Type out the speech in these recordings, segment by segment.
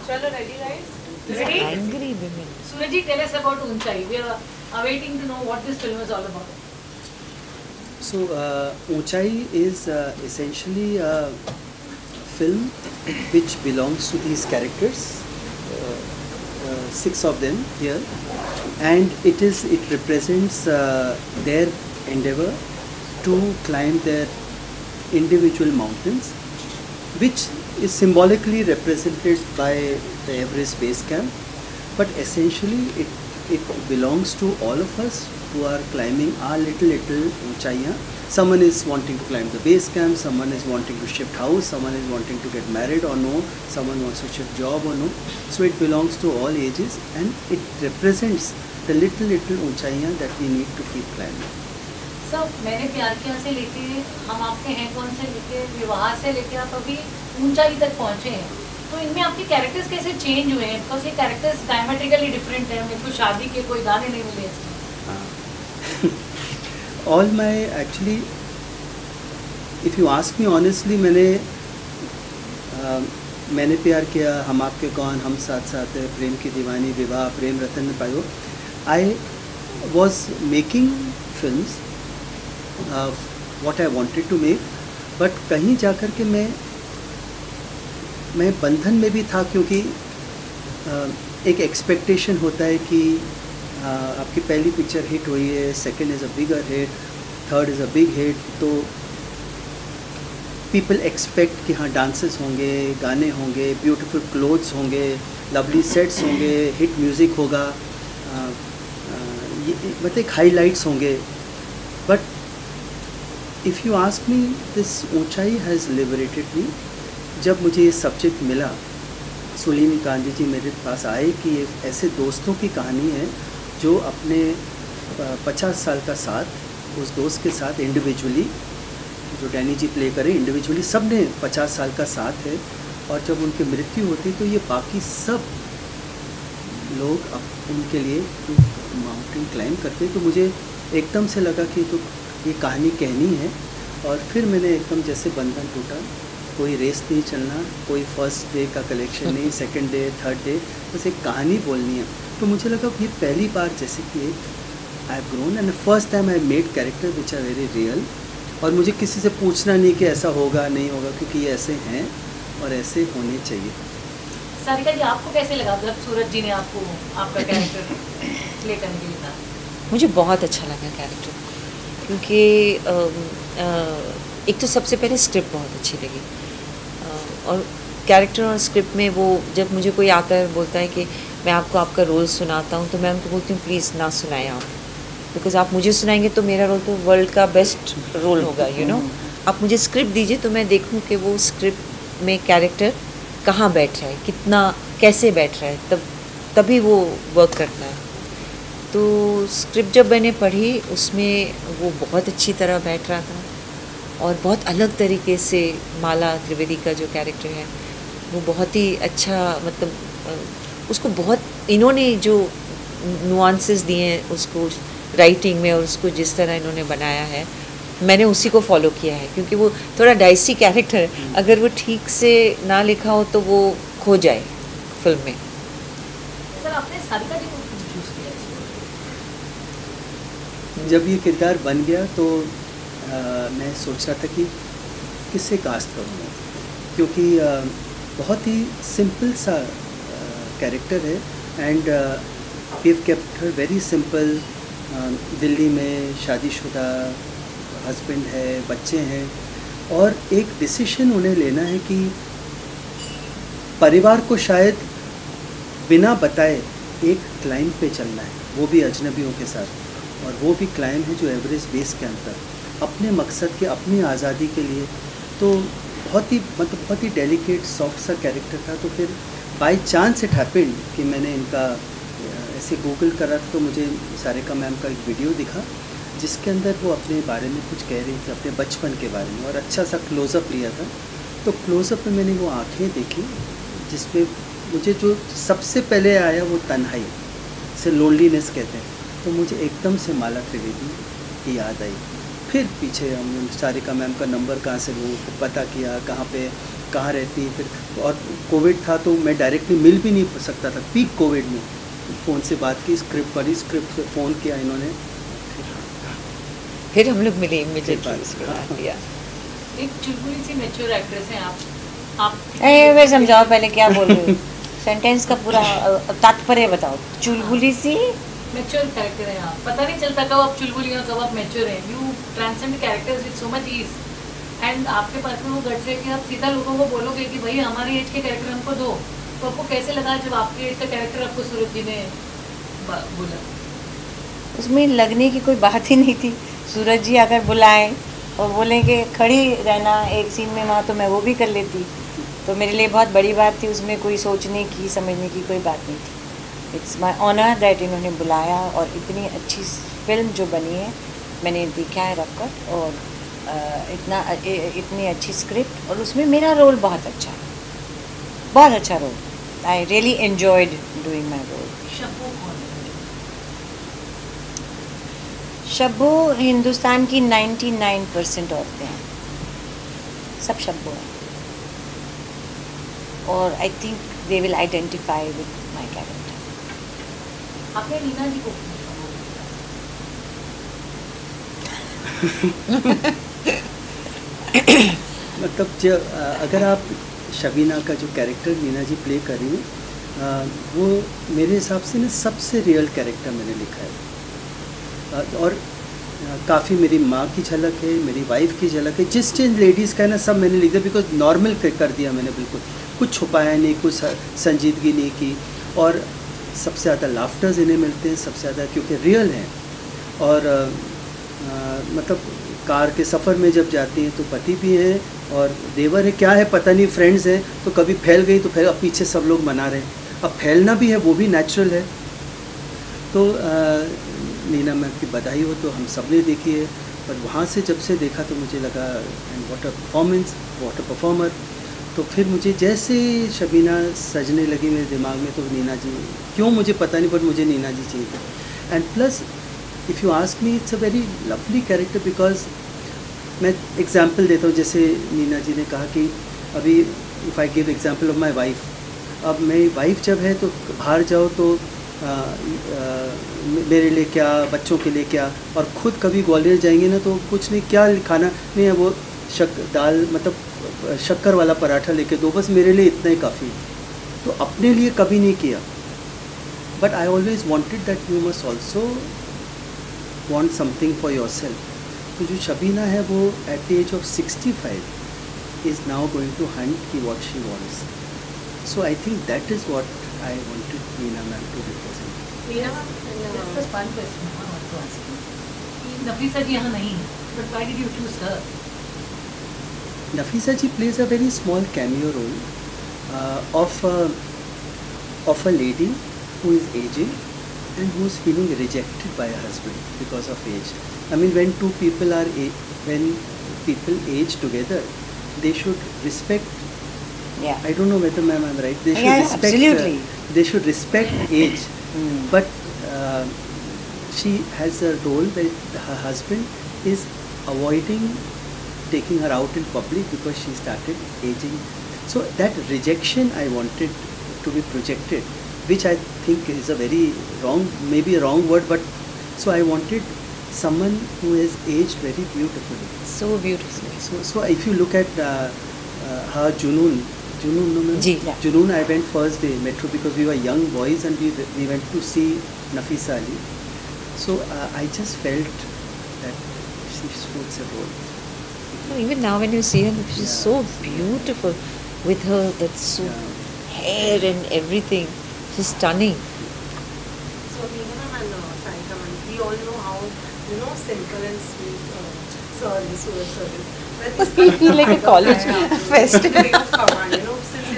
Chalo, ready guys? Ready? Angry women. Suraj ji, tell us about Unchai. We are awaiting to know what this film is all about. So, Unchai is essentially a film which belongs to these characters, 6 of them here, and it represents their endeavor to climb their individual mountains, which is symbolically represented by the Everest Base Camp, but essentially it belongs to all of us who are climbing our little ऊंचाइयाँ. Someone is wanting to climb the base camp, someone is wanting to shift house, someone is wanting to get married or no, someone wants to shift job or no. So it belongs to all ages, and it represents the little ऊंचाइयाँ that we need to keep climbing. सब मैंने प्यार किया से लेके हम आपके हैं कौन से लेके विवाह से लेके आप अभी ऊंचाई तक पहुंचे हैं, तो इनमें आपके कैरेक्टर्स कैसे चेंज हुए हैं? बिकॉज ये कैरेक्टर्स डायमेट्रिकली डिफरेंट हैं. मेरे को शादी के कोई गाने नहीं मिले इसमें. All my actually, if you ask me honestly, मैंने प्यार किया, हम आपके कौन, हम साथ साथ है, प्रेम की दीवानी, विवाह, प्रेम रतन में पायो. I was making films, what I wanted to make, but कहीं जाकर के मैं बंधन में भी था, क्योंकि एक एक्सपेक्टेशन होता है कि आपकी पहली पिक्चर हिट हुई है, second is a bigger hit, third is a big hit, तो पीपल एक्सपेक्ट कि हाँ डांसेस होंगे, गाने होंगे, ब्यूटीफुल क्लोथ्स होंगे, लवली सेट्स होंगे, हिट म्यूज़िक होगा, मतलब एक हाईलाइट्स होंगे. But if you ask me, this ऊंचाई हैज़ लिबरेटेड मी. जब मुझे ये सब्जेक्ट मिला, सुलीनी कांजी जी मेरे पास आए कि ये ऐसे दोस्तों की कहानी है जो अपने 50 साल का साथ उस दोस्त के साथ इंडिविजुअली, जो डैनी जी प्ले करें, इंडिविजुअली सब ने 50 साल का साथ है, और जब उनकी मृत्यु होती तो ये बाकी सब लोग उनके लिए माउंटेन क्लाइंब करते. तो मुझे एकदम से लगा कि तो ये कहानी कहनी है, और फिर मैंने एकदम जैसे बंधन टूटा. कोई रेस नहीं चलना, कोई फर्स्ट डे का कलेक्शन नहीं, सेकंड डे, थर्ड डे, बस एक कहानी बोलनी है. तो मुझे लगा ये पहली बार जैसे कि I have grown and first time I made character which are very real, और मुझे किसी से पूछना नहीं कि ऐसा होगा नहीं होगा, क्योंकि ये ऐसे हैं और ऐसे होने चाहिए. सारिका जी, आपको कैसे लगा जब सूरज जी ने आपको आपका कैरेक्टर प्ले करने के लिए कहा? मुझे बहुत अच्छा लगा कैरेक्टर, क्योंकि एक तो सबसे पहले स्क्रिप्ट बहुत अच्छी लगी, और कैरेक्टर और स्क्रिप्ट में वो जब मुझे कोई आकर बोलता है कि मैं आपको आपका रोल सुनाता हूँ, तो मैं उनको बोलती हूँ प्लीज़ ना सुनाएं आप, बिकॉज आप मुझे सुनाएंगे तो मेरा रोल तो वर्ल्ड का बेस्ट रोल होगा, यू नो. आप मुझे स्क्रिप्ट दीजिए तो मैं देखूँ कि वो स्क्रिप्ट में कैरेक्टर कहाँ बैठ रहा है, कितना कैसे बैठ रहा है, तभी वो वर्क करता है. तो स्क्रिप्ट जब मैंने पढ़ी उसमें वो बहुत अच्छी तरह बैठ रहा था, और बहुत अलग तरीके से माला त्रिवेदी का जो कैरेक्टर है वो बहुत ही अच्छा, मतलब उसको बहुत इन्होंने जो नुआंसेस दिए हैं उसको राइटिंग में, और उसको जिस तरह इन्होंने बनाया है मैंने उसी को फॉलो किया है, क्योंकि वो थोड़ा डाइसी कैरेक्टर है. अगर वो ठीक से ना लिखा हो तो वो खो जाए फिल्म में. सर, आपने सारिका जी को चूज किया? जब ये किरदार बन गया तो मैं सोच रहा था कि किससे कास्ट करूँगा, क्योंकि बहुत ही सिंपल सा कैरेक्टर है, and we have kept her very simple. Delhi में शादीशुदा हस्बैंड है, बच्चे हैं, और एक डिसीजन उन्हें लेना है कि परिवार को शायद बिना बताए एक क्लाइंब पे चलना है, वो भी अजनबियों के साथ, और वो भी क्लाइंब है जो एवरेस्ट बेस कैंप पर, अपने मकसद के, अपनी आज़ादी के लिए. तो बहुत ही डेलिकेट सॉफ्ट सा कैरेक्टर था. तो फिर बाय चांस इट हैपेंड कि मैंने इनका ऐसे गूगल करा तो मुझे सारिका मैम का एक वीडियो दिखा जिसके अंदर वो अपने बारे में कुछ कह रही थी, अपने बचपन के बारे में, और अच्छा सा क्लोज़अप लिया था. तो क्लोज़अप में मैंने वो आँखें देखी जिसपे मुझे जो सबसे पहले आया वो तन्हाई से, लोनलीनेस कहते हैं. तो मुझे एकदम से माला त्रिवेदी की याद आई. फिर पीछे हम सारिका मैम का नंबर कहाँ से वो पता किया, कहाँ पे कहाँ रहती हैं, फिर और कोविड था तो मैं डायरेक्टली मिल भी नहीं सकता था, पीक कोविड में फ़ोन से बात की, स्क्रिप्ट पढ़ी, स्क्रिप्ट से फ़ोन किया इन्होंने, फिर हम लोग मिले फिर इमीडिएटली बात उसके बाद या एक चुलबुली सी मैच्योर एक्ट्रेस हैं आप मैं समझाओ पहले क्या बोल रही हूँ, सेंटेंस का पूरा तात्पर्य बताओ। चुलबुली सी मैच्योर कैरेक्टर हैं आप, पता नहीं चलता कब आप चुलबुली हैं कब आप मैच्योर हैं, you transcend characters with so much ease, and आपके पास में वो गट्स है कि आप सीधा लोगों को बोलोगे कि भाई हमारे एज के कैरेक्टर हमको दो, तो आपको कैसे लगा जब आपके एज का कैरेक्टर आपको सूरज जी ने बोला? उसमें लगने की कोई बात ही नहीं थी। सूरज जी अगर बुलाएं और बोलें कि खड़ी रहना एक सीन में वहाँ, तो मैं वो भी कर लेती, तो मेरे लिए बहुत बड़ी बात थी, उसमें कोई सोचने की समझने की कोई बात नहीं थी। इट्स माई ऑनर दैट इन्होंने बुलाया, और इतनी अच्छी फिल्म जो बनी है मैंने देखा है रबकट, और इतनी अच्छी स्क्रिप्ट, और उसमें मेरा रोल बहुत अच्छा, बहुत अच्छा role. I really enjoyed doing my role. Shabbu कौन है? शब्बू हिंदुस्तान की 99% औरतें हैं, सब शब्बू हैं, और I think they will identify with my character. आपने नीना जी को मतलब अगर आप शबीना का जो कैरेक्टर नीना जी प्ले कर रही हैं, वो मेरे हिसाब से ना सबसे रियल कैरेक्टर मैंने लिखा है, और काफ़ी मेरी माँ की झलक है, मेरी वाइफ की झलक है, जिस चीज़ लेडीज़ का है ना सब मैंने लिख दिया, बिकॉज नॉर्मल कर दिया मैंने, बिल्कुल कुछ छुपाया नहीं, कुछ संजीदगी नहीं की, और सबसे ज़्यादा लाफ्टर्स इन्हें मिलते हैं सबसे ज़्यादा, क्योंकि रियल हैं। और मतलब कार के सफ़र में जब जाती हैं तो पति भी हैं और देवर है, क्या है पता नहीं, फ्रेंड्स हैं, तो कभी फैल गई तो फिर अब पीछे सब लोग मना रहे हैं, अब फैलना भी है वो भी नेचुरल है। तो नीना मैम की बधाई हो तो हम सब ने देखी है, पर वहाँ से जब से देखा तो मुझे लगा and what a performance, what a performer. तो फिर मुझे जैसे शबीना सजने लगी मेरे दिमाग में, तो नीना जी, क्यों मुझे पता नहीं, बट मुझे नीना जी चाहिए था। And plus if you ask me, it's a very lovely character, because मैं एग्जांपल देता हूँ, जैसे नीना जी ने कहा कि अभी if I give example of my wife, अब मेरी वाइफ जब है तो बाहर जाओ तो मेरे लिए क्या, बच्चों के लिए क्या, और ख़ुद कभी ग्वालियर जाएंगे ना तो कुछ नहीं, क्या खाना नहीं है, वो दाल मतलब शक्कर वाला पराठा लेके दो, बस मेरे लिए इतना ही काफ़ी, तो अपने लिए कभी नहीं किया। But I always wanted that you must also want something for yourself. तो जो शबीना है वो at the age of 65 is now going to hunt की what she wants. So I think that is what I wanted Neena ma'am to represent. Meena ma'am, just one question I want to ask you. कि नफीसा जी यहाँ नहीं है, but why did you choose her? Nafisa ji plays a very small cameo role of a lady who is aging and who is feeling rejected by her husband because of age. I mean, when when people age together, they should respect. Yeah. I don't know whether ma'am I'm right. They should Yeah, respect. absolutely. They should respect age, but she has a role where her husband is avoiding taking her out in public because she started aging. So that rejection I wanted to be projected, which I think is a very wrong, maybe a wrong word, but so I wanted someone who has aged very beautifully. So beautifully. So if you look at her Junoon, no ma'am? Ji, yeah. Junoon, I went first day metro because we were young boys and we went to see Nafisa Ali. So I just felt that she suits a role. No, even now when you see her, she's Yeah. so beautiful with her that suit, Yeah. hair and everything. She's stunning. So Neena ma'am and Sarika ma'am, we all know how simple and sweet Sir is, Suraj sir is. But this Like a college fest. command, since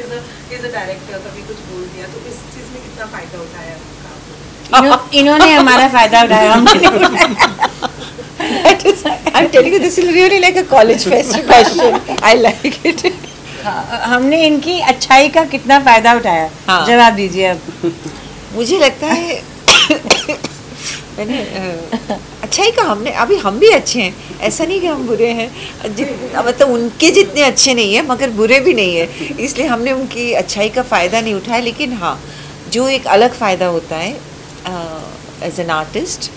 he's a director, कभी कुछ बोल दिया तो इस चीज में कितना फायदा उठाया आपका? इन्होंने हमारा फायदा उठाया, हमने नहीं उठाया। I'm telling you, this is really like a college fest question. I like it. हमने इनकी अच्छाई का कितना फायदा उठाया, हाँ। जवाब दीजिए अब। मुझे लगता है मैंने अच्छाई का हमने अभी हम भी अच्छे हैं, ऐसा नहीं कि हम बुरे हैं, मतलब उनके जितने अच्छे नहीं है मगर बुरे भी नहीं है, इसलिए हमने उनकी अच्छाई का फ़ायदा नहीं उठाया। लेकिन हाँ, जो एक अलग फ़ायदा होता है as an artist,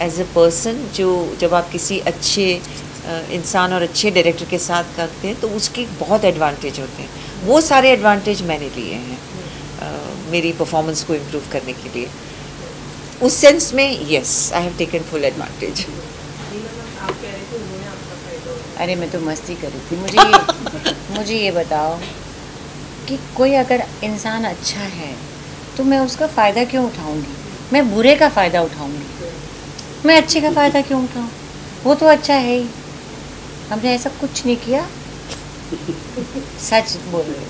as a person, जो जब आप किसी अच्छे इंसान और अच्छे डायरेक्टर के साथ करते हैं तो उसके बहुत एडवांटेज होते हैं। वो सारे एडवांटेज मैंने लिए हैं मेरी परफॉर्मेंस को इम्प्रूव करने के लिए। उस सेंस में yes, I have taken full advantage. आप कह रहे थे उन्होंने आपका फायदा उठाया। अरे मैं तो मस्ती कर रही थी। मुझे ये बताओ कि कोई अगर इंसान अच्छा है तो मैं उसका फ़ायदा क्यों उठाऊंगी? मैं बुरे का फ़ायदा उठाऊंगी, मैं अच्छे का फ़ायदा क्यों उठाऊं? वो तो अच्छा है ही। हमने ऐसा कुछ नहीं किया, सच बोल रहे हो।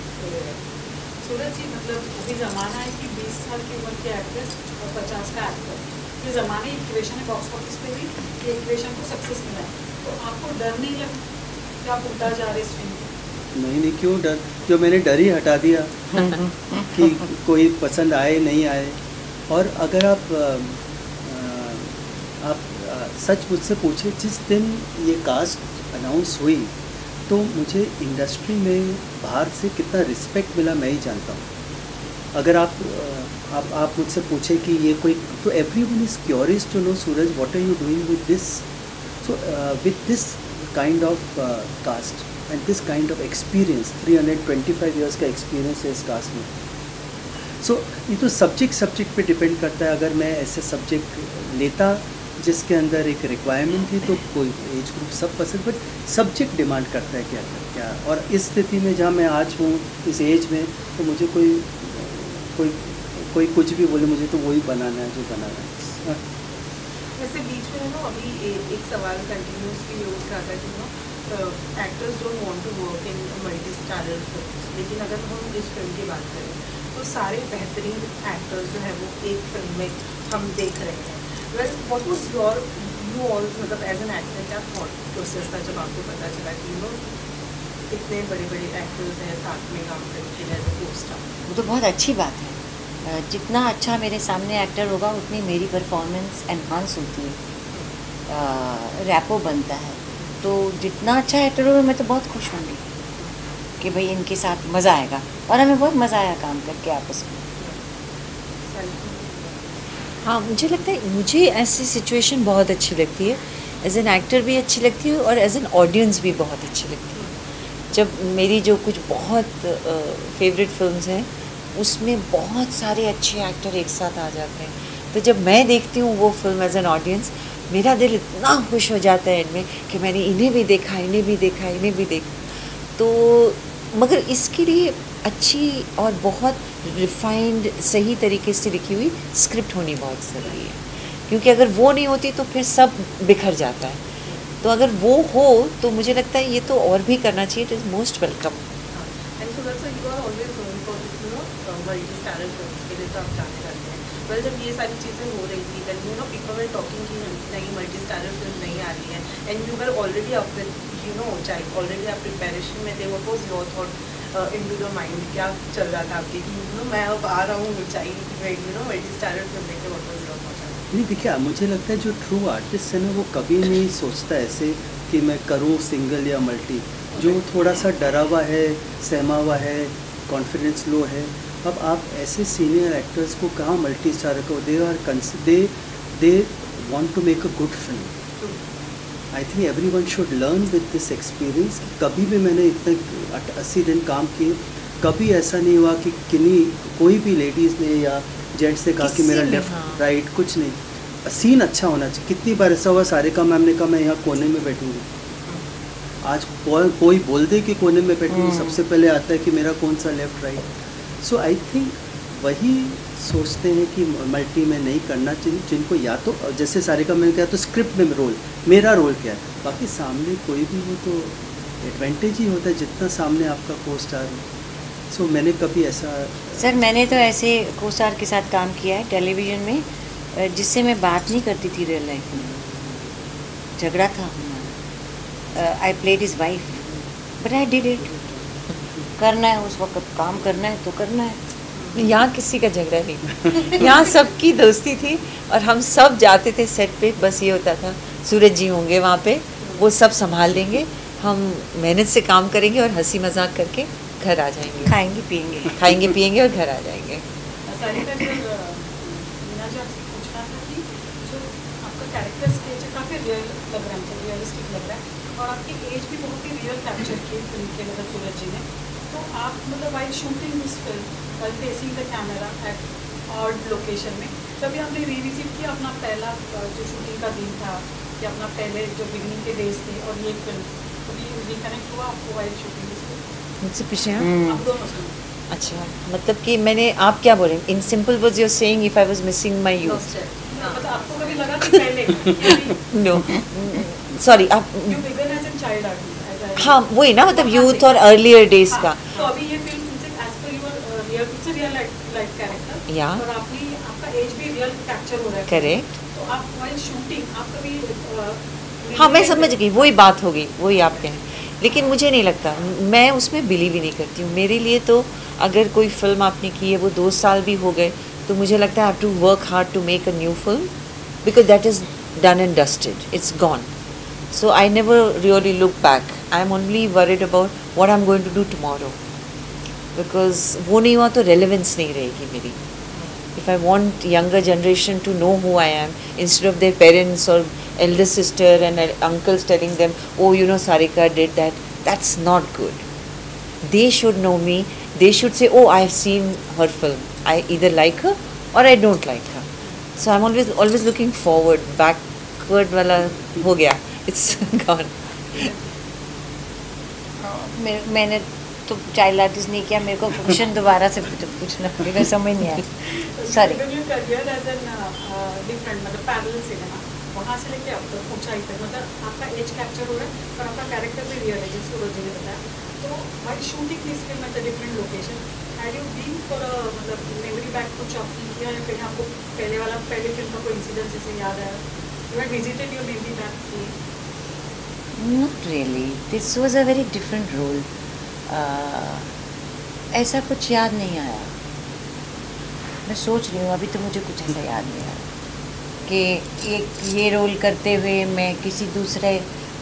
सूरज जी, मतलब अभी ज़माना है कि 20 साल की उम्र के एक्ट्रेस और 50 का एक्टर, ये ज़माने इक्वेशन है बॉक्स ऑफिस पे भी, ये इक्वेशन को सक्सेस मिला है, तो आपको डर नहीं लगा कि आप उल्टा जा रहे इस फिल्म को? नहीं, क्यों डर? जो मैंने डर ही हटा दिया कि कोई पसंद आए नहीं आए। और अगर आप सच मुझसे पूछे, जिस दिन ये कास्ट अनाउंस हुई तो मुझे इंडस्ट्री में बाहर से कितना रिस्पेक्ट मिला मैं ही जानता हूँ। अगर आप मुझसे पूछे कि ये कोई, तो everyone is curious to know Suraj what are you doing with this, so with this kind of cast and this kind of experience, 325 years का एक्सपीरियंस है इस कास्ट में। सो ये तो सब्जेक्ट पे डिपेंड करता है। अगर मैं ऐसे सब्जेक्ट लेता जिसके अंदर एक रिक्वायरमेंट थी तो कोई एज ग्रुप सब पसंद, बट सब्जेक्ट डिमांड करता है क्या। और इस स्थिति में जहाँ मैं आज हूँ इस एज में, तो मुझे कोई कुछ भी बोले, मुझे तो वही बनाना है जो बनाना है। वैसे बीच में ना अभी एक सवाल कंटिन्यूसली ये उठ रहा था कि actors don't want to work in multi starrer films, लेकिन अगर हम इस फिल्म की बात करें तो सारे बेहतरीन एक्टर्स जो है वो एक फिल्म में हम देख रहे हैं। वेल, व्हाट वाज योर मतलब एज एन एक्टर क्या थॉट प्रोसेस था जब आपको पता चला कि इतने बड़े बड़े एक्टर्स हैं साथ में काम करके एज ए को-स्टार? वो तो बहुत अच्छी बात है। जितना अच्छा मेरे सामने एक्टर होगा उतनी मेरी परफॉर्मेंस एनहांस होती है, रैपो बनता है। तो जितना अच्छा एक्टर होगा मैं तो बहुत खुश होंगी कि भाई इनके साथ मज़ा आएगा, और हमें बहुत मज़ा आया काम करके आपस में। हाँ, मुझे लगता है मुझे ऐसी सिचुएशन बहुत अच्छी लगती है, एज एन एक्टर भी अच्छी लगती है और एज एन ऑडियंस भी बहुत अच्छी लगती है। जब मेरी जो कुछ बहुत फेवरेट फिल्म्स हैं उसमें बहुत सारे अच्छे एक्टर एक साथ आ जाते हैं, तो जब मैं देखती हूँ वो फिल्म एज एन ऑडियंस, मेरा दिल इतना खुश हो जाता है इनमें कि मैंने इन्हें भी देखा, इन्हें भी देखा, इन्हें भी देखा। तो मगर इसके लिए अच्छी और बहुत रिफाइंड सही तरीके से लिखी हुई स्क्रिप्ट होनी बहुत ज़रूरी है, क्योंकि अगर वो नहीं होती तो फिर सब बिखर जाता है। तो अगर वो हो तो मुझे लगता है ये तो और भी करना चाहिए। It is most welcome. And so that's you are always known for multi starrer films के लिए तो आप जाने जाते हैं। वेल, जब ये सारी चीज़ें हो रही थी देन पीपल वर टॉकिंग कि नहीं मल्टी स्टारर फिल्म नहीं आ रही है, and you were already up with Uunchai, already आप प्रिपरेशन में थे। What was your thought in to the mind, क्या चल रहा था आपके कि मैं अब आ रहा हूँ ऊंचाई में, मल्टी स्टारर फिल्म लेके? What was your thought? नहीं, देखिए, मुझे लगता है जो ट्रू आर्टिस्ट है ना वो कभी नहीं सोचता ऐसे कि मैं करूँ सिंगल या मल्टी। जो थोड़ा सा डरा हुआ है, सहमा हुआ है, कॉन्फिडेंस लो है, अब आप ऐसे सीनियर एक्टर्स को कहाँ मल्टी स्टार को, they want to make a good film. I think everyone should learn with this experience. कभी भी मैंने इतने 80 दिन काम किए, कभी ऐसा नहीं हुआ कि कोई भी लेडीज़ ने या जेंट्स ने कहा कि मेरा लेफ्ट राइट कुछ नहीं। सीन अच्छा होना चाहिए। कितनी बार ऐसा हुआ सारिका मैम ने कहा मैं यहाँ कोने में बैठूँगी, आज कोई बोल दे कि कोने में बैठूँगी, सबसे पहले आता है कि मेरा कौन सा left right. So I think वही सोचते हैं कि मल्टी में नहीं करना चाहिए, जिनको या तो जैसे सारिका मैंने कहा तो स्क्रिप्ट में रोल, मेरा रोल क्या है, बाकी सामने कोई भी हो तो एडवांटेज ही होता है जितना सामने आपका को स्टार हो। सो मैंने कभी ऐसा सर, मैंने तो ऐसे को स्टार के साथ काम किया है टेलीविज़न में जिससे मैं बात नहीं करती थी रियल लाइफ में। झगड़ा था हमारा, I played his wife but I did it. करना है उस वक्त काम करना है तो करना है, यहाँ किसी का झगड़ा नहीं, यहाँ सबकी दोस्ती थी और हम सब जाते थे सेट पे। बस ये होता था सूरज जी होंगे वहाँ पे, वो सब संभाल लेंगे, हम मेहनत से काम करेंगे और हंसी मजाक करके घर आ जाएंगे, खाएंगे पिएंगे और घर आ जाएंगे। सारिका सर, मीना जी आपसे पूछना था कि जो आपका कैरेक्टर स्केच है काफ़ी रियल लग रहा है, रियलिस्टिक लग रहा है और आपकी एज भी बहुत ही रियल कैप्चर की फिल्म के मतलब सूरज जी ने। तो आप मतलब while shooting this film, while facing the camera at odd location में, तभी आपने रिविजिट किया अपना पहला जो शूटिंग का दिन था या अपना पहले जो बिगनिंग के डेज थे और ये फिल्म, कभी रिकनेक्ट हुआ आपको वाइल शूटिंग दिस फिल्म? मुझसे पूछे आप दोनों से। अच्छा, मतलब कि मैंने, आप क्या बोल रहे हैं? In simple words you are saying if I was missing my youth? मतलब आपको कभी लगा कि पहले नो सॉरी, आप you began as a child artist, as a- हाँ वही ना, मतलब यूथ और अर्लियर डेज हाँ, का। तो अभी ये फिल्म तुमसे as per your real, it's a real life character, Yeah. और आपने आपका एज भी रियल कैप्चर हो रहा है। करेक्ट। तो आप while shooting आप कभी हाँ मैं समझ गई, वही बात हो गई, वही आप कहें। लेकिन मुझे नहीं लगता, मैं उसमें बिलीव ही नहीं करती हूँ। मेरे लिए तो अगर कोई फिल्म आपने की है, वो 2 साल भी हो गए, तो मुझे लगता है I have to work hard to make a new film, because that is done and dusted, it's gone. So I never really look back, I am only worried about what I am going to do tomorrow, because वो नहीं हुआ तो relevance नहीं रहेगी मेरी। If I want younger generation to know who I am, instead of their parents or elder sister and uncles telling them, oh, you know, Sarika did that, that's not good. They should know me. They should say, oh, I have seen her film. I either like her or I don't like her. So I'm always looking forward. Backward wala ho gaya. It's gone. मैंने तो child artist नहीं किया, मेरे को question दोबारा से पूछना पड़ेगा, समझ नहीं आया, सॉरी। डिफरेंट मतलब पैरेलल सिनेमा, वहाँ से लेके अब तक ऊंचाई तक, मतलब आपका एज कैप्चर हो रहा है और आपका कैरेक्टर भी रियल है, जैसे सूरज जी ने बताया। तो while shooting this film at the different location, had you been for मतलब मेमोरी बैक कुछ आपने किया या कहीं आपको पहले फिल्म का कोई इंसिडेंस जैसे याद आया? You had visited your memory back? Not really, this was a very different role. ऐसा कुछ याद नहीं आया। मैं सोच रही हूँ, अभी तो मुझे कुछ ऐसा याद नहीं आया कि ये रोल करते हुए मैं किसी दूसरे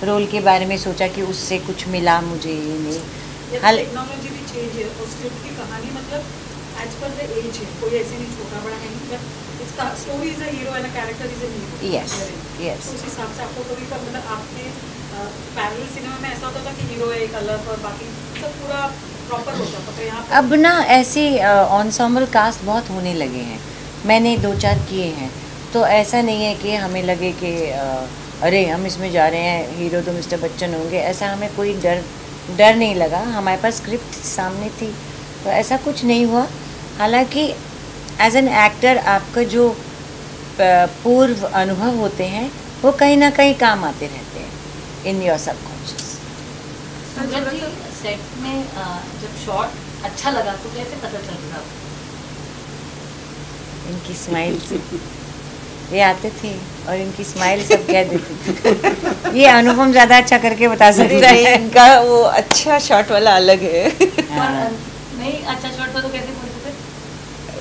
रोल के बारे में सोचा कि उससे कुछ मिला मुझे, ये नहीं। हाल टेक्नोलॉजी भी चेंज है और स्क्रिप्ट की कहानी मतलब एज पर द एज है, कोई ऐसे नहीं छोटा बड़ा है, मतलब इसका story is a hero and a character is a hero. Yes yes. तो उस हिसाब से आपको कभी का मतलब आपने पैरेलल सिनेमा में ऐसा होता था कि हीरो एक अलग और बाकी सब पूरा प्रॉपर होता था, तो यहाँ पे अब ना ऐसे एंसेम्बल कास्ट बहुत होने लगे हैं, मैंने 2-4 किए हैं, तो ऐसा नहीं है कि हमें लगे कि अरे हम इसमें जा रहे हैं, हीरो तो मिस्टर बच्चन होंगे, ऐसा हमें कोई डर नहीं लगा। हमारे पास स्क्रिप्ट सामने थी, तो ऐसा कुछ नहीं हुआ। हालांकि एज एन एक्टर आपका जो पूर्व अनुभव होते हैं वो कहीं ना कहीं काम आते रहते हैं in your subconscious. Suraj ji, set में जब शॉट अच्छा लगा तो कैसे पता चल रहा? इनकी स्माइल से ये आते थे और इनकी स्माइल सब कह देते थे। ये अनुपम ज़्यादा अच्छा करके बता सकता है। इनका वो अच्छा शॉट वाला अलग है। और नहीं अच्छा शॉट था तो कैसे बोलते थे?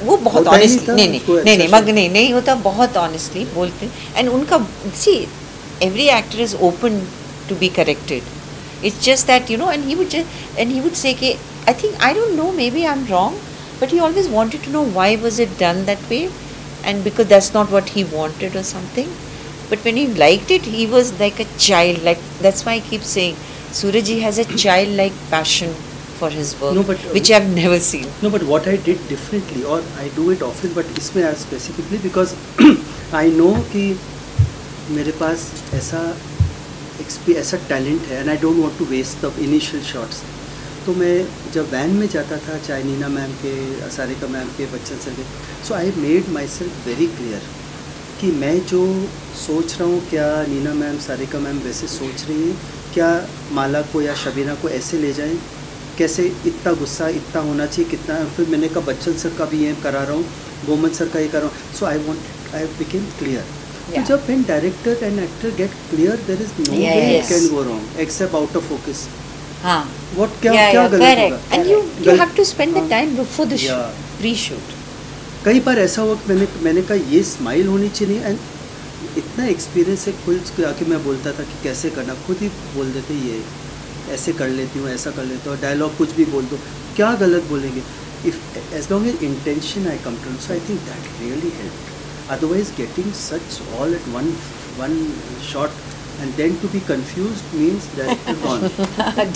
वो बहुत होता ही ऑनेस्टली, था, नहीं उसको नहीं नहीं अच्छा मग नहीं होता, बहुत ऑनेस्टली बोलते। एंड उनका see every actor is open to be corrected, it's just that, you know, and he would say कि I think, I don't know, maybe I'm wrong, but he always wanted to know why was it done that way, and because that's not what he wanted or something. But when he liked it, he was like a child, like that's why I keep saying Suraj ji has a childlike passion for his work, No, but, which I've never seen. No, but what I did differently, or I do it often, but इसमें as specifically because I know कि मेरे पास ऐसा talent है and I don't want to waste the initial shots. तो मैं जब van में जाता था, चाहे नीना मैम के, सारिका मैम के, बच्चन सर के, so I made myself very clear कि मैं जो सोच रहा हूँ, क्या नीना मैम, सारिका मैम वैसे सोच रही हैं, क्या माला को या शबीना को ऐसे ले जाएं, कैसे इतना गुस्सा इतना होना चाहिए, कितना। फिर मैंने कहा बच्चन सर का भी ये करा रहा हूँ, गोमन सर का ये कर रहा हूँ। सो आई बिकेम क्लियर। तो जब when director and actor get clear, there is no way it can go wrong except out of focus. हाँ, What क्या गलत होगा? And you have to spend the time before the shoot. Yeah. Pre shoot. कई बार ऐसा हुआ कि मैंने कहा ये स्माइल होनी चाहिए, एंड इतना एक्सपीरियंस है, खुद के आके मैं बोलता था कि कैसे करना, खुद ही बोल देते ये ऐसे कर लेती हूँ, ऐसा कर लेता हूँ, डायलॉग कुछ भी बोल दो, क्या गलत बोलेंगे, if as long as intention I come to, so I think that really help. Otherwise getting such all at one shot and then to be confused means that you're gone.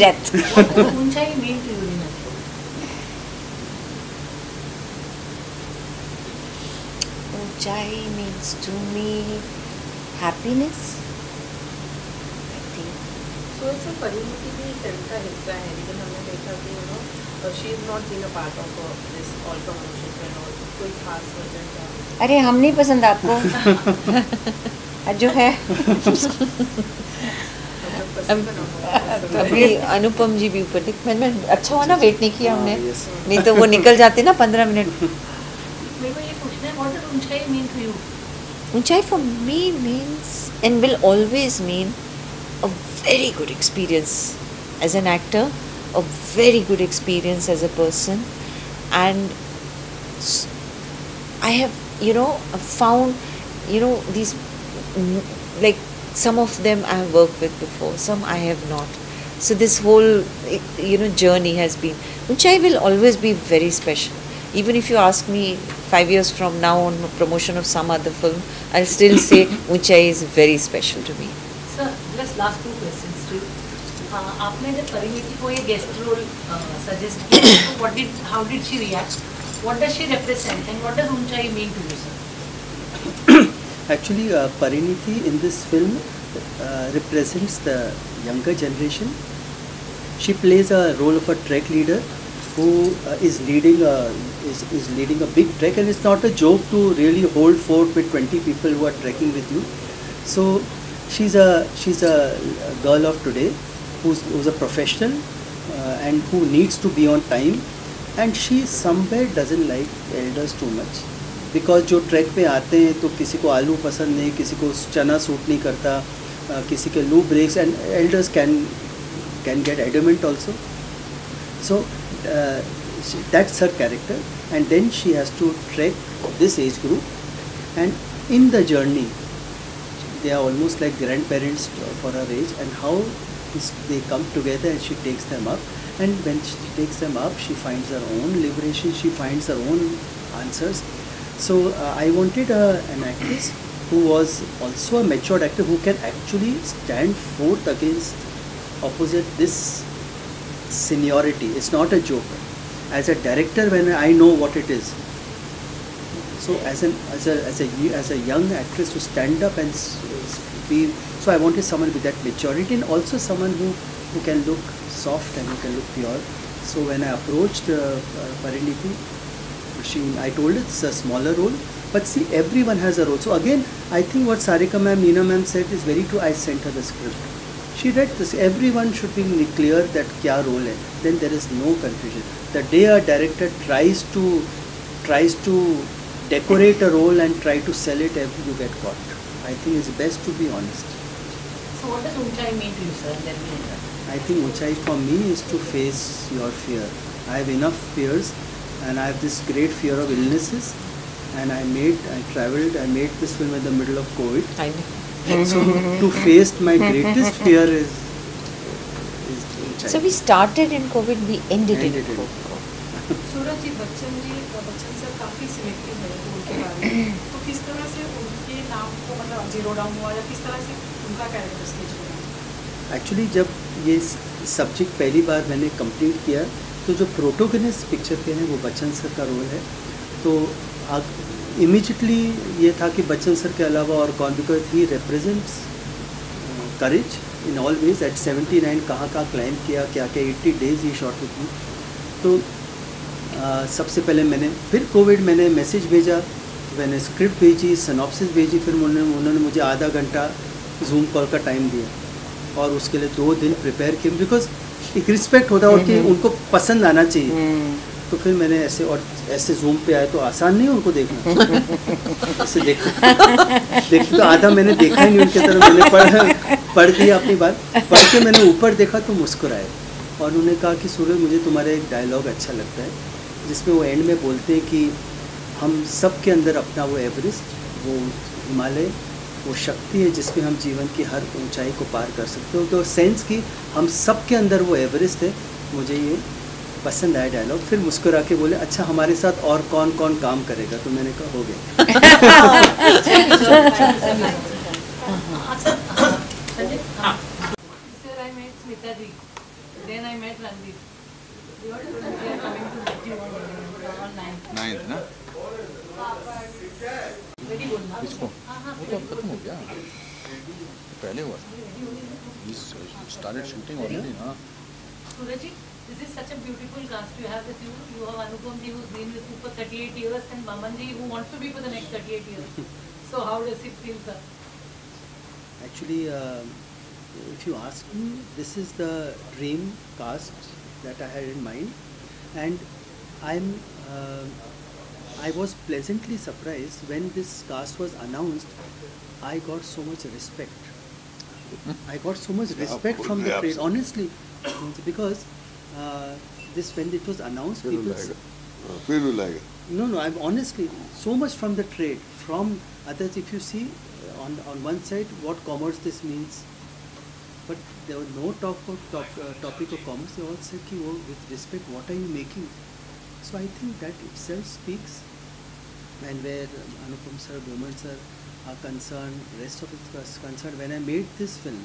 Death. What does ऊंचाई mean to you, Reena? Ujjayi means to me happiness. I think. So it's a परिणति भी film का हिस्सा है, लेकिन हमने देखा कि she is not been a part of this all promotions and all, कोई खास वजह का। अरे हम नहीं पसंद आपको जो है। अभी अनुपम जी भी ऊपर मैं अच्छा हुआ ना वेट नहीं किया हमने, yes. नहीं तो वो निकल जाते ना 15 मिनट। मेरे को ये पूछना है, what does ऊंचाई mean to you? ऊंचाई for me means and will always mean a very good experience as an actor, a very good experience as a person, and I have found these like some of them I have worked with before, some I have not. So this whole journey has been, Unchai will always be very special. Even if you ask me 5 years from now on promotion of some other film, I'll still say Unchai is very special to me. Sir, just last 2 questions to you. आपने जब परिणीति को ये guest role suggest किया, तो how did she react? What does she represent and what does ऊंचाई mean to you, sir? Actually, Pariniti in this film represents the younger generation. She plays a role of a trek leader who is leading a big trek, and it's not a joke to really hold fort with 20 people who are trekking with you. So she's a girl of today who's a professional and who needs to be on time, and she somewhere doesn't like elders too much. Because जो track पे आते हैं तो किसी को आलू पसंद नहीं, किसी को चना सूट नहीं करता, किसी के loo breaks, and elders can get adamant also. So that's her character, and then she has to track this age group, and in the journey they are almost like grandparents for her age, and how they come together and she takes them up, and when she takes them up she finds her own liberation, she finds her own answers. So I wanted an actress who was also a matured actor who can actually stand forth against opposite this seniority. It's not a joke. As a director, when I know what it is, so as a young actress to stand up and be, so I wanted someone with that maturity, and also someone who can look soft and who can look pure. So when I approached Pariniti, I told her it's a smaller role, but see, everyone has a role. So again, I think what Sarika ma'am, Neena ma'am said is very true. I sent her the script. She read this. Everyone should be clear that kya role hai. Then there is no confusion. The day a director tries to decorate a role and try to sell it, you get caught. I think it's best to be honest. So what does ऊंचाई mean to you, sir? Then we enter. I think ऊंचाई for me is to face your fear. I have enough fears, and I have this great fear of illnesses, and I made this film in the middle of COVID. I know. So to face my greatest fear is ऊंचाई. So we started in COVID, we ended in Ended in COVID. Suraj ji, Bachchan sir काफ़ी selective है role के बारे में, तो किस तरह से उनके नाम को मतलब जीरो डाउन हुआ, या किस तरह से उनका कैरेक्टर स्केच हुआ? एक्चुअली जब ये सब्जेक्ट पहली बार मैंने कंप्लीट किया, तो जो प्रोटोगनिस्ट पिक्चर के हैं वो बच्चन सर का रोल है, तो इमीडिएटली ये था कि बच्चन सर के अलावा और कौन, because he represents courage in all ways. At 79 कहाँ क्लाइम किया, क्या 80 days he shot with me. तो सबसे पहले फिर कोविड मैंने मैसेज भेजा, मैंने स्क्रिप्ट भेजी, सिनॉप्सिस भेजी, फिर उन्होंने मुझे आधा घंटा जूम कॉल का टाइम दिया, और उसके लिए 2 दिन प्रिपेयर किए, बिकॉज एक रिस्पेक्ट होता है कि उनको पसंद आना चाहिए. तो फिर मैंने ऐसे जूम पे आए तो आसान नहीं है उनको देखना. ऐसे देखते तो आधा मैंने देखा ही नहीं उनके तरफ. मैंने पढ़ दिया अपनी बात, पढ़ के मैंने ऊपर देखा तो मुस्कुराए, और उन्होंने कहा कि सूरज मुझे तुम्हारा एक डायलॉग अच्छा लगता है, जिसमें वो एंड में बोलते हैं कि हम सब के अंदर अपना वो एवरेस्ट, वो हिमालय, वो शक्ति है जिसमें हम जीवन की हर ऊंचाई को पार कर सकते हो। तो सेंस कि हम सब के अंदर वो एवरेस्ट है, मुझे ये पसंद आया डायलॉग। फिर मुस्कुरा के बोले अच्छा हमारे साथ और कौन कौन काम करेगा, तो मैंने कहा हो नाइन्थ ना इसको वो तो अब खत्म हो गया, पहले हुआ स्टार्टेड शूटिंग ऑलरेडी ना। Suraj ji, this is such a beautiful cast you have with you. You have Anupam ji who's been with you for 38 years and Maman ji who wants to be for the next 38 years. So how does it feel, sir? Actually, if you ask me, this is the dream cast that I had in mind, and I was pleasantly surprised when this cast was announced. I got so much respect. I got so much respect from the trade, honestly, because this when it was announced, people no, I'm honestly so much from the trade, from others. If you see on one side what commerce this means, but there was no topic of commerce. They all said ki, oh, with respect, what are you making? So I think that itself speaks. And where Anupam sir, Boman sir are concerned, rest of it was concerned. When I made this film,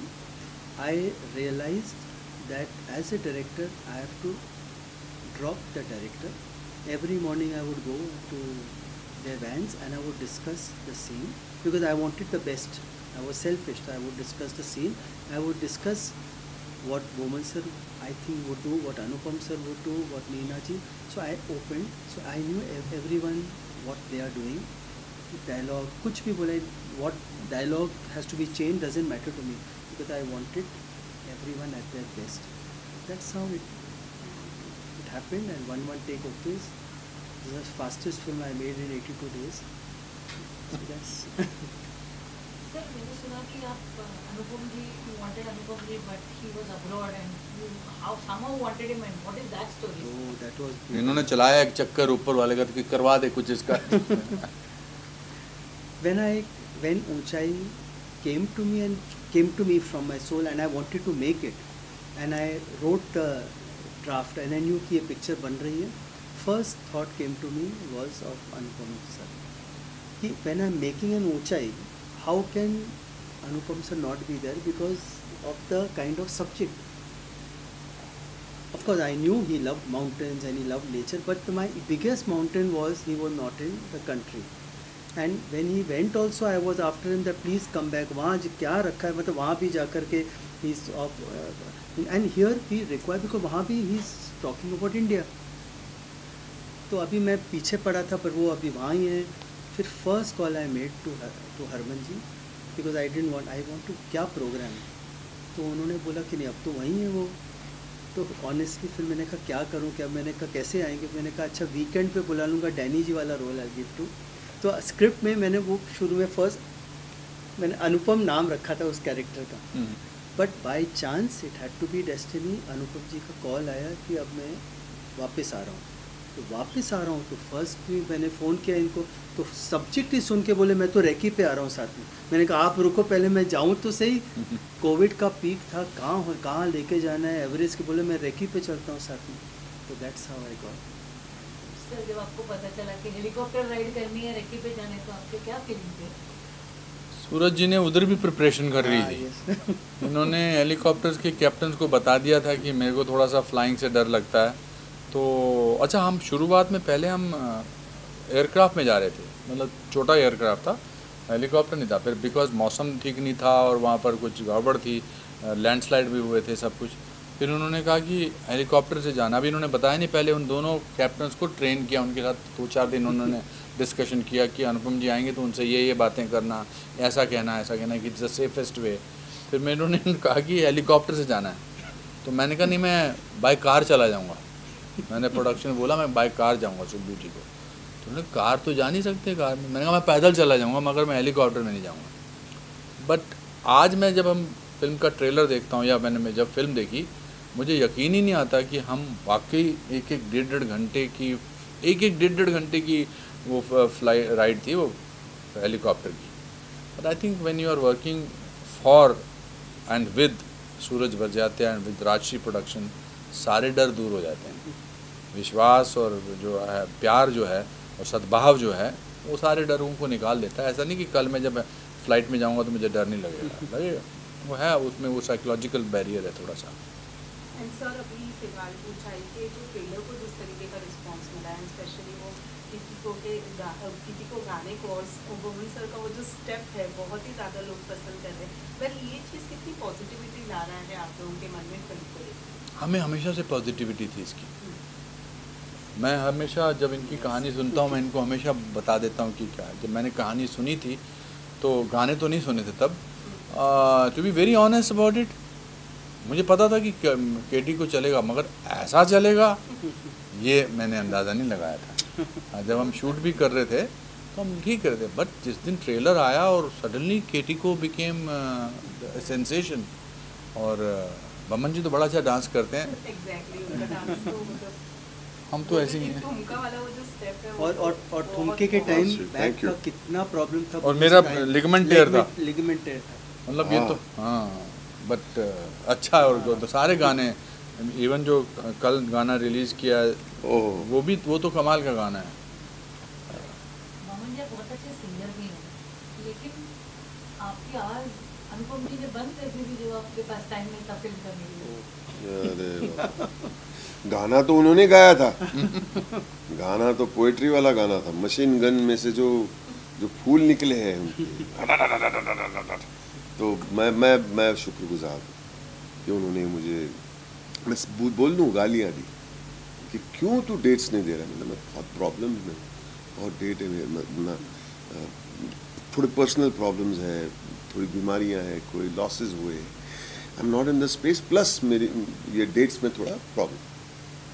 I realized that as a director, I have to drop the director. Every morning I would go to their vans and I would discuss the scene because I wanted the best. I was selfish. I would discuss the scene. I would discuss what Boman sir I think would do, what Anupam sir would do, what Neena ji. So I opened. So I knew everyone what they are doing. Dialogue, कुछ भी बोले, what dialogue has to be changed doesn't matter to me because I wanted everyone at their best. That's how it happened, and one take okay. This is the fastest film I made in 82 days. So that's. Sir, मैंने सुना कि आप अनुपम जी, you wanted Anupam ji, but he was abroad and you somehow wanted him, and what is that story? Oh, that was. इन्होंने चलाया एक चक्कर ऊपर वाले का कि करवा दे कुछ इसका। When Unchai came to me from my soul, and I wanted to make it, and I wrote the draft, and I knew कि ये picture बन रही है. First thought came to me was of Anupam sir. कि when I'm making an Unchai, how can Anupam sir not be there because of the kind of subject? Of course, I knew he loved mountains and he loved nature, but my biggest mountain was he was not in the country. And when he went also, I was after him that please come back. वहाँ क्या रखा है, मतलब वहाँ भी जाकर के he's of and here we require because वहाँ भी he's talking about India. तो अभी मैं पीछे पड़ा था पर वो अभी वहाँ ही है. फिर first call I made to Harman ji because I want to क्या program, तो उन्होंने बोला कि नहीं अब तो वहीं है वो. तो ऑनेस्टली फिर मैंने कहा क्या करूँ, क्या, मैंने कहा कैसे आएंगे, मैंने कहा अच्छा वीकेंड पे बुला लूँगा, डैनी जी वाला रोल आई गिव टू. तो स्क्रिप्ट में मैंने वो शुरू में फर्स्ट मैंने अनुपम नाम रखा था उस कैरेक्टर का, but by chance it had to be destiny. Anupam ji का कॉल आया कि अब मैं वापस आ रहा हूँ, तो वापस आ रहा हूँ. तो फर्स्ट भी मैंने फ़ोन किया इनको, तो सब्जेक्ट ही सुन के बोले मैं तो रेकी पे आ रहा हूँ साथ में. मैंने कहा आप रुको पहले मैं जाऊँ तो सही. कोविड का पीक था, कहाँ लेके जाना है एवरेज के, बोले मैं रेकी पे चलता हूँ साथ में. तो that's how I got. Sir जब आपको पता चला कि हेलीकॉप्टर राइड करनी है रेकी पे जाने, तो आपके क्या फीलिंग थे? सूरज जी ने उधर भी प्रिपरेशन कर रही थी. इन्होंने हेलीकॉप्टर्स के कैप्टन को बता दिया था कि मेरे को थोड़ा सा फ्लाइंग से डर लगता है. तो अच्छा, हम शुरुआत में पहले हम एयरक्राफ्ट में जा रहे थे, मतलब छोटा एयरक्राफ्ट था, हेलीकॉप्टर नहीं था. फिर बिकॉज मौसम ठीक नहीं था और वहाँ पर कुछ गड़बड़ थी, लैंडस्लाइड भी हुए थे सब कुछ. फिर उन्होंने कहा कि हेलीकॉप्टर से जाना. भी इन्होंने बताया नहीं, पहले उन दोनों कैप्टन्स को ट्रेन किया, उनके साथ 2-4 दिन उन्होंने डिस्कशन किया कि अनुपम जी आएंगे तो उनसे ये बातें करना, ऐसा कहना कि इट्स द सेफेस्ट वे. फिर मैंने उन्होंने कहा कि हेलीकॉप्टर से जाना है, तो मैंने कहा नहीं मैं बाय कार चला जाऊँगा. मैंने प्रोडक्शन में बोला मैं बाय कार जाऊँगा सुब्बू जी को. तो उन्होंने कार तो जा नहीं सकते कार में. मैंने कहा मैं पैदल चला जाऊँगा मगर मैं हेलीकॉप्टर में नहीं जाऊँगा. बट आज मैं जब हम फिल्म का ट्रेलर देखता हूँ या मैंने जब फिल्म देखी, मुझे यकीन ही नहीं आता कि हम वाकई 1-1 डेढ़ घंटे की एक 1.5 घंटे की वो फ्लाई राइड थी वो हेलीकॉप्टर की। But I think when you are working for and with Sooraj Barjatya and with Rajshri production, सारे डर दूर हो जाते हैं। विश्वास और जो है प्यार जो है और सद्भाव जो है वो सारे डरों को निकाल देता है। ऐसा नहीं कि कल मैं जब फ्लाइट में जाऊंगा तो मुझे डर नहीं लगेगा, वो है उसमें वो साइकोलॉजिकल बैरियर है थोड़ा सा। एंड सर अभी फिलहाल ऊंचाई के जो ट्रेलर को जिस तरीके का रिस्पांस मिला है, स्पेशली वो किसी को गाने को और वुमन सर का वो जो स्टेप है बहुत ही ज़्यादा लोग पसंद कर रहे हैं। वेल ये चीज़ कितनी पॉजिटिविटी ला रहा है आप लोगों के मन में फिल्म को लेकर? हमें हमेशा से पॉजिटिविटी थी इसकी। मैं हमेशा जब इनकी कहानी सुनता हूँ मैं इनको हमेशा बता देता हूँ कि क्या है। जब मैंने कहानी सुनी थी तो गाने तो नहीं सुने थे तब, to be very honest about it, मुझे पता था कि केटी को चलेगा, मगर ऐसा चलेगा ये मैंने अंदाज़ा नहीं लगाया था। जब हम शूट भी कर रहे थे तो हम ठीक कर रहे थे, बट जिस दिन ट्रेलर आया और सडनली केटी को बिकेम सेंसेशन। और बमन जी तो बड़ा अच्छा डांस करते हैं। एग्जैक्टली उनका डांस तो मतलब हम तो ऐसे ही हैं। ठुमका वाला वो जो स्टेप है और ठुमके के टाइम बैक का कितना प्रॉब्लम था। और मेरा लिगामेंट टेयर था, लिगामेंट टेयर था मतलब ये तो हाँ, बट अच्छा है। और तो सारे गाने, इवन जो कल गाना रिलीज़ किया है वो तो कमाल का गाना है। मोहम्मद जी बहुत अच्छे सिंगर भी हैं, लेकिन आपकी आवाज़ अनुपम जी ने बंद कर दी थी जो आपके पास टाइम नहीं था फिल्म करने के लिए। गाना तो उन्होंने गाया था गाना तो पोएट्री वाला गाना था। मशीन गन में से जो फूल निकले हैं उनके, तो मैं शुक्रगुजार हूँ कि उन्होंने मुझे, मैं बोल दूँ गालियाँ दी कि क्यों तू डेट्स नहीं दे रहा। मतलब मैं बहुत प्रॉब्लम में, बहुत डेट है, थोड़े पर्सनल प्रॉब्लम्स है, थोड़ी बीमारियाँ हैं, कोई लॉसेस हुए, I am not in the space, plus मेरी ये डेट्स में थोड़ा प्रॉब्लम।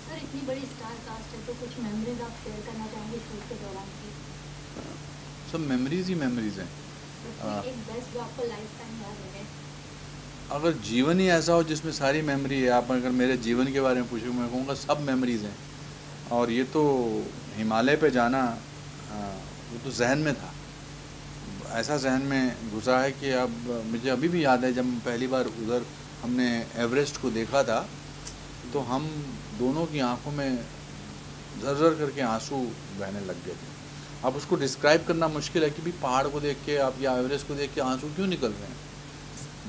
सर इतनी बड़ी स्टार कास्ट है तो कुछ मेमोरीज आप शेयर करना चाहेंगे शूट के दौरान की? सब मेमोरीज ही मेमोरीज हैं। एक बेस्ट जो आपको लाइफ टाइम याद रहे? अगर जीवन ही ऐसा हो जिसमें सारी मेमोरी है, आप अगर मेरे जीवन के बारे में पूछो मैं कहूँगा सब मेमोरीज हैं। और ये तो हिमालय पे जाना वो तो जहन में था, ऐसा जहन में घुसा है कि अब मुझे अभी भी याद है जब पहली बार उधर हमने एवरेस्ट को देखा था तो हम दोनों की आंखों में झरझर करके आंसू बहने लग गए थे। अब उसको डिस्क्राइब करना मुश्किल है कि भी पहाड़ को देख के आप या एवरेस्ट को देख के आंसू क्यों निकल रहे हैं,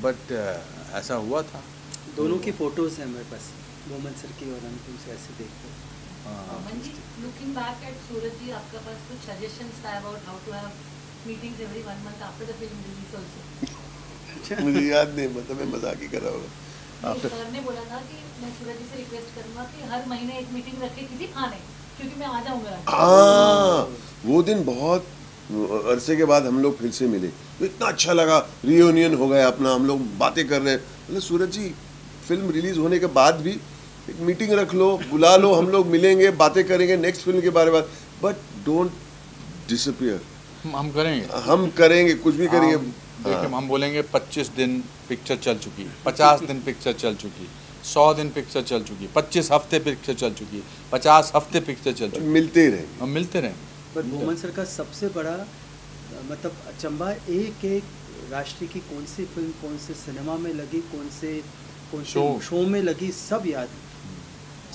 बट ऐसा हुआ था। दोनों की फ़ोटोज़ हैं मेरे पास, मोहम्मद सर की और अनुपम से ऐसे देखते। Mohammed ji, looking back at Suraj ji, आपके पास कुछ सजेशंस था about how to have meetings every 1 month after the film release also? मुझे याद नहीं, मतलब मैं मजाक ही कर रहा हूँ। सर ने बोला था कि मैं सूरज जी से रिक्वेस्ट करूंगा कि हर महीने एक मीटिंग रखे किसी खाने, क्योंकि मैं आ जाऊंगा। हाँ, वो दिन बहुत अरसे के बाद हम लोग फिर से मिले तो इतना अच्छा लगा, रियूनियन हो गया अपना, हम लोग बातें कर रहे हैं। मतलब सूरज जी फिल्म रिलीज होने के बाद भी एक मीटिंग रख लो, बुला लो, हम लोग मिलेंगे, बातें करेंगे नेक्स्ट फिल्म के बारे में, बट डोंट डिसअपियर। हम करेंगे कुछ भी करेंगे। देखिए हम बोलेंगे 25 दिन पिक्चर चल चुकी, 50 दिन पिक्चर चल चुकी, 100 दिन पिक्चर चल चुकी, 25 हफ्ते पिक्चर चल चुकी, 50 हफ्ते पिक्चर चल चुकी, मिलते ही रहेंगे, हम मिलते रहेंगे। पर मोहम्मद सर का सबसे बड़ा मतलब अचंभा एक राष्ट्रीय की कौन सी फिल्म कौन से सिनेमा में लगी, कौन से शो में लगी, सब याद,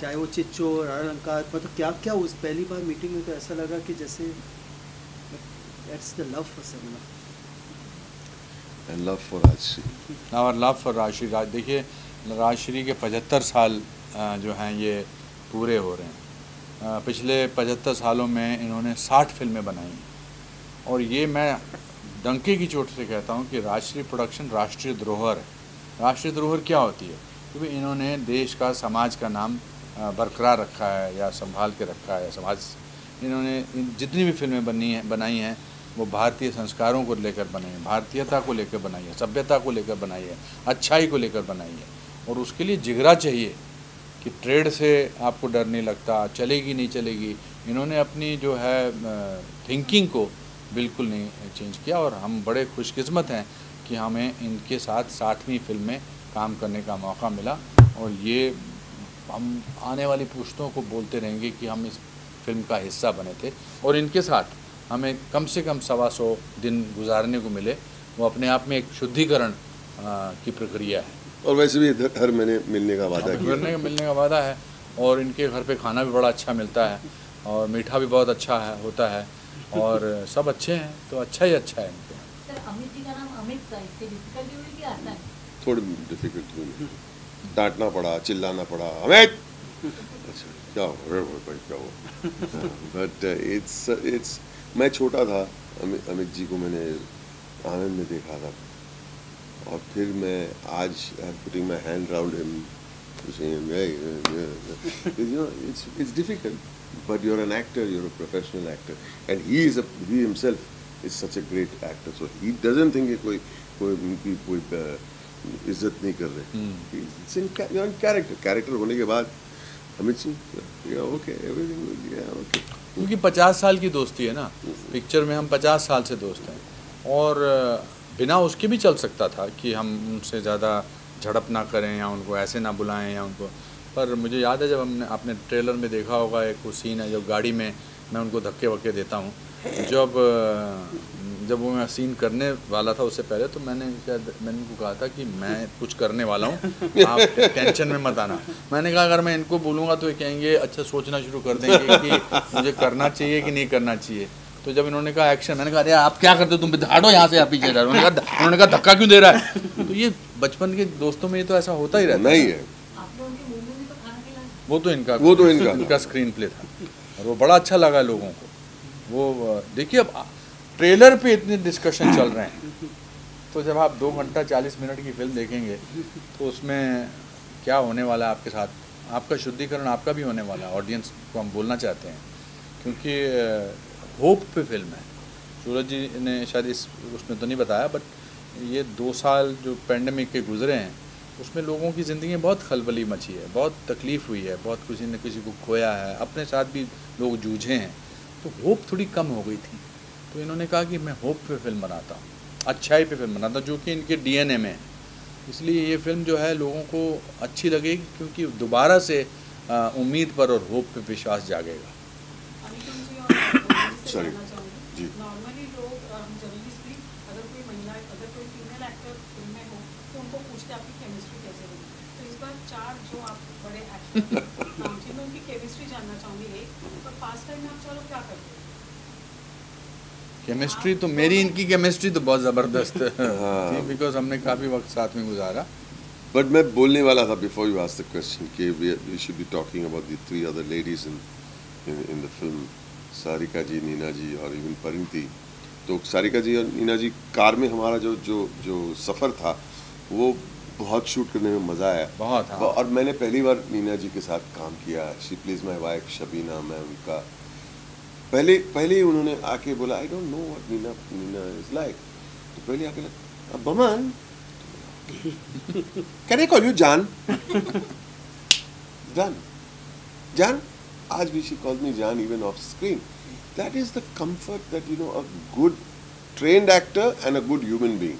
चाहे वो चिच्चो और अलंकार, मतलब क्या क्या उस पहली बार मीटिंग में तो ऐसा लगा कि जैसे that's the love for cinema and love for Rajshri, और लव फॉर राजश्री। देखिए राजश्री के 75 साल जो हैं ये पूरे हो रहे हैं। पिछले 75 सालों में इन्होंने 60 फिल्में बनाई और ये मैं डंके की चोट से कहता हूँ कि राजश्री प्रोडक्शन राष्ट्रीय धरोहर है। राष्ट्रीय धरोहर क्या होती है? क्योंकि इन्होंने देश का, समाज का नाम बरकरार रखा है या संभाल के रखा है। समाज इन्होंने जितनी भी फिल्में बनाई हैं वो भारतीय संस्कारों को लेकर बनाई है, भारतीयता को लेकर बनाई है, सभ्यता को लेकर बनाई है, अच्छाई को लेकर बनाई है। और उसके लिए जिगरा चाहिए कि ट्रेड से आपको डर नहीं लगता, चलेगी नहीं चलेगी। इन्होंने अपनी जो है थिंकिंग को बिल्कुल नहीं चेंज किया और हम बड़े खुशकिस्मत हैं कि हमें इनके साथ 60वीं फिल्म में काम करने का मौका मिला। और ये हम आने वाली पुश्तों को बोलते रहेंगे कि हम इस फिल्म का हिस्सा बने थे और इनके साथ हमें कम से कम 125 दिन गुजारने को मिले। वो अपने आप में एक शुद्धिकरण की प्रक्रिया है। और वैसे भी हर महीने मिलने का वादा किया, मिलने का वादा है। और इनके घर पे खाना भी बड़ा अच्छा मिलता है और मीठा भी बहुत अच्छा है होता है और सब अच्छे हैं, तो अच्छा ही अच्छा है इनके। सर अमित जी का नाम अमित था, इससे डिफिकल्टी हुई कि आसान है? थोड़ी डिफिकल्ट हुई, डांटना पड़ा, चिल्लाना पड़ा, अमित अच्छा क्या हो भाई क्या हो। बट इट्स मैं छोटा था, अमित जी को मैंने आनंद में देखा था और फिर मैं आज putting my hand round him saying, hey, you know, it's difficult, but you're an actor, you're a professional actor, and he himself is such a great actor, so he doesn't think कि कोई इज्जत नहीं कर रहे। It's in character होने के बाद Amit Singh okay everything okay, क्योंकि 50 साल की दोस्ती है ना, पिक्चर में हम 50 साल से दोस्त हैं और बिना उसके भी चल सकता था कि हम उनसे ज़्यादा झड़प ना करें या उनको ऐसे ना बुलाएं या उनको, पर मुझे याद है जब आपने ट्रेलर में देखा होगा एक वो सीन है जब गाड़ी में मैं उनको धक्के वक्के देता हूँ, जब वो मैं सीन करने वाला था उससे पहले तो मैंने उनको कहा था कि मैं कुछ करने वाला हूँ, आप टेंशन में मत आना। मैंने कहा अगर मैं इनको बोलूँगा तो ये कहेंगे अच्छा सोचना शुरू कर देंगे कि मुझे करना चाहिए कि नहीं करना चाहिए। तो जब इन्होंने कहा एक्शन, मैंने कहा अरे आप क्या करते हो, तुम हटो यहाँ से, आप पीछे जा रहे हो। उन्होंने कहा धक्का क्यों दे रहा है। तो ये बचपन के दोस्तों में ये तो ऐसा होता ही रहता नहीं है। वो तो इनका स्क्रीन प्ले था और वो बड़ा अच्छा लगा लोगों को। वो देखिए अब ट्रेलर पे इतने डिस्कशन चल रहे हैं तो जब आप 2 घंटा 40 मिनट की फिल्म देखेंगे तो उसमें क्या होने वाला है आपके साथ, आपका शुद्धिकरण आपका भी होने वाला है। ऑडियंस को हम बोलना चाहते हैं क्योंकि होप पे फिल्म है। सूरज जी ने शायद उसमें तो नहीं बताया, बट ये 2 साल जो पैंडेमिक के गुजरे हैं उसमें लोगों की ज़िंदगी में बहुत खलबली मची है, बहुत तकलीफ़ हुई है, बहुत किसी ने किसी को खोया है, अपने साथ भी लोग जूझे हैं, तो होप थोड़ी कम हो गई थी। तो इन्होंने कहा कि मैं होप पे फिल्म बनाता हूँ, अच्छाई पे फिल्म बनाता हूँ, जो कि इनके डीएनए में है। इसलिए ये फिल्म जो है लोगों को अच्छी लगेगी क्योंकि दोबारा से उम्मीद पर और होप पे विश्वास जागेगा। सॉरी जी, नॉर्मली लोग जर्नलिस्ट भी अगर कोई महिला अगर कोई फीमेल एक्टर फिल्म में हो तो उनको पूछते आपकी केमिस्ट्री कैसे बनी। तो इस बार 4 जो आप बड़े एक्टर नामचीन उनकी केमिस्ट्री जानना चाहूँगी। और फास्ट टाइम में आप चलो क्या करते हो? केमिस्ट्री तो मेरी इनकी केमिस्ट्री तो बहुत ज़बरदस्त थी बिकॉज हमने काफ़ी वक्त साथ में गुजारा। बट मैं बोलने वाला था before you asked the question कि we should be talking about the 3 other ladies in the film, Sarika ji, Neena ji और इवन परिणीति। तो सारिका जी और नीना जी कार में हमारा जो सफ़र था वो बहुत शूट करने में मज़ा आया बहुत। हाँ। और मैंने पहली बार नीना जी के साथ काम किया। She plays my wife Shabina. मैं उनका पहले उन्होंने आके बोला I don't know what Nina is like. तो पहले आके लगा Boman can I call you जान। जान आज भी शी कॉल्स मी जान even of screen. That is the comfort that you know a good trained actor and a good human being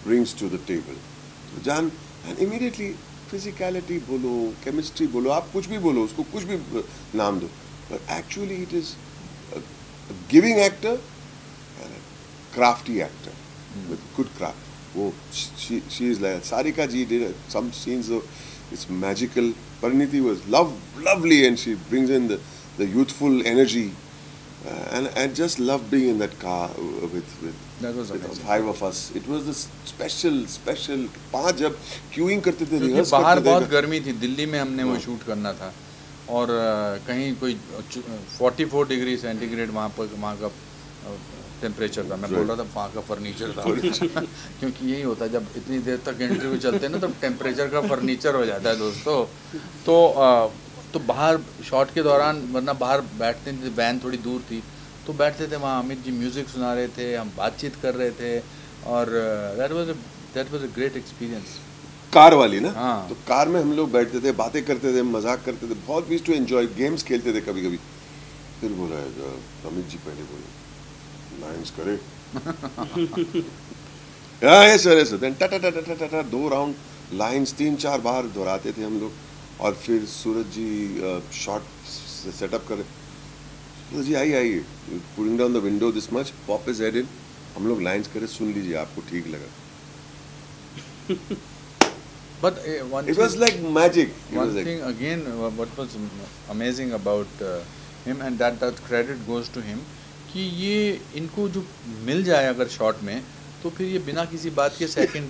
brings to the table. जान and immediately physicality बोलो, chemistry बोलो, आप कुछ भी बोलो, उसको कुछ भी नाम दो, but actually it is a giving actor and a crafty actor with good craft. वो she is like Sarika ji did some scenes of it's magical. Pariniti was lovely and she brings in the youthful energy. And just love being in that car with 5 of us. It was the special 5 जब queuing करते थे, rehearse बाहर बहुत गर्मी थी, दिल्ली में हमने वो शूट करना था और कहीं कोई 44 डिग्री सेंटीग्रेड वहाँ का टेम्परेचर था। मैं बोल रहा था वहाँ का फर्नीचर था क्योंकि यही होता है जब इतनी देर तक इंटरव्यू चलते हैं ना तो टेम्परेचर का फर्नीचर हो जाता है दोस्तों। तो बाहर शॉट के दौरान वरना बाहर बैठते थे, वैन थोड़ी दूर थी तो बैठते थे वहाँ, अमित जी म्यूज़िक सुना रहे थे, हम बातचीत कर रहे थे और that was a great experience. Car वाली ना। हाँ। तो कार में हम लोग बैठते थे, बातें करते थे, मजाक करते थे, बहुत वी टू एंजॉय, गेम्स खेलते थे कभी कभी। फिर बोला अमित जी पहले बोले लाइन्स करे ऐसे देन टा 2 राउंड लाइन्स 3-4 बार दोहराते थे हम लोग। और फिर सूरज जी शॉट सेटअप करे, तो जी I putting down the window this much, pop his head in, हम लोग लाइंस करे सुन लीजिए आपको ठीक लगा. But one It was like magic. One thing again, what was amazing about him, and that credit goes to him, कि ये इनको जो मिल जाए अगर शॉट में, तो फिर ये बिना किसी बात के सेकंड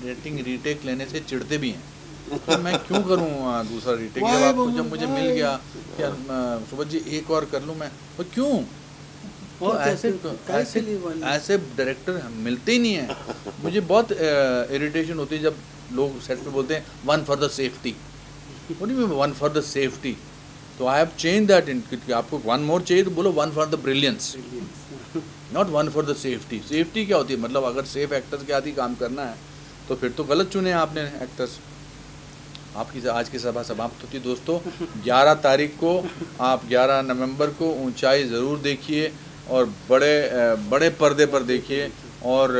रेटिंग रीटेक लेने से चिढ़ते भी हैं. तो मैं क्यों करूँ दूसरा रीटेक जब आपको, जब मुझे मिल गया कि सुबोध जी एक और कर लूँ मैं, और क्यों? तो ऐसे डायरेक्टर मिलते ही नहीं है. मुझे बहुत इरिटेशन होती है जब लोग सेट पे बोलते हैं one for the safety. What do you mean one for the safety? तो I have change that in, आपको वन मोर चाहिए तो बोलो one for the brilliance, not one for the safety. Safety क्या होती है? मतलब अगर सेफ एक्टर्स के आदि काम करना है तो फिर तो गलत चुने आपने एक्टर्स. आपकी आज की सभा समाप्त होती दोस्तों. 11 तारीख को आप 11 नवंबर को ऊंचाई ज़रूर देखिए और बड़े पर्दे पर देखिए और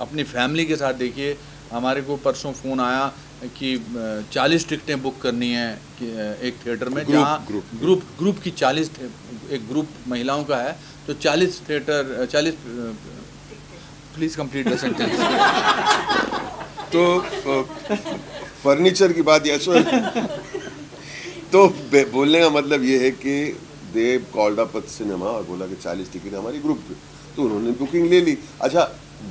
अपनी फैमिली के साथ देखिए. हमारे को परसों फ़ोन आया कि 40 टिकटें बुक करनी है कि एक थिएटर में, जहाँ ग्रुप की 40, एक ग्रुप महिलाओं का है तो 40 theatre 40. Please complete the sentence. तो फर्नीचर की बात या तो बोलने का मतलब ये है कि दे कॉल्ड अप सिनेमा और बोला कि 40 टिकट हमारी ग्रुप की, तो उन्होंने बुकिंग ले ली. अच्छा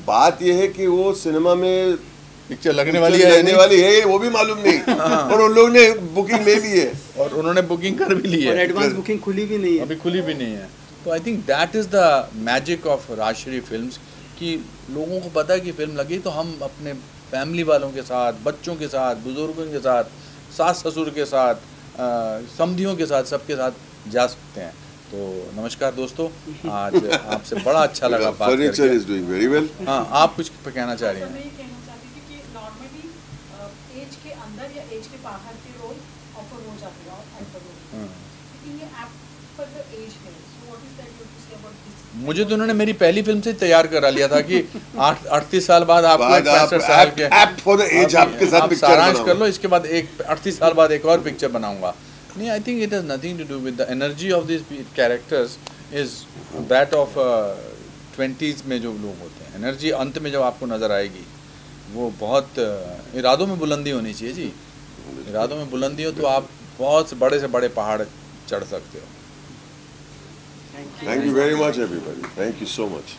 बात ये है कि वो सिनेमा में पिक्चर लगने वाली है वो भी मालूम नहीं. और उन लोगों ने बुकिंग ले ली है और उन्होंने बुकिंग कर भी ली है और एडवांस बुकिंग खुली भी नहीं है, अभी खुली भी नहीं है. तो I think that is the magic of Rajshri films कि लोगों को पता है कि फिल्म लगी तो हम अपने फैमिली वालों के साथ, बच्चों के साथ, बुजुर्गों के साथ, सास ससुर के साथ, समधियों के साथ, सबके साथ जा सकते हैं. तो नमस्कार दोस्तों, आज आपसे बड़ा अच्छा लगा बात करके. Furniture is doing very well. हाँ, आप कुछ कहना चाह रही हैं? मैं ये कहना चाहती थी कि नॉर्मली एज के अंदर या एज के बाहर के रोल ऑफर हो जाते हैं और एक्टर रोल, लेकिन ये आफ्टर द एज है. So what is that you to say about this? मुझे तो उन्होंने मेरी पहली फिल्म से तैयार करा लिया था कि 38 साल बाद आपको 65 साल के एप्ट फॉर द एज आपके साथ पिक्चर सारांश कर लो, इसके बाद एक 38 साल बाद एक और पिक्चर बनाऊंगा. नहीं, I think it has nothing to do with the energy of this characters is that of 20s में जो लोग होते हैं. एनर्जी अंत में जब आपको नज़र आएगी वो बहुत इरादों में बुलंदी होनी चाहिए जी. इरादों में बुलंदी हो तो आप बहुत बड़े से बड़े पहाड़ चढ़ सकते हो. Thank you very much everybody. Thank you so much.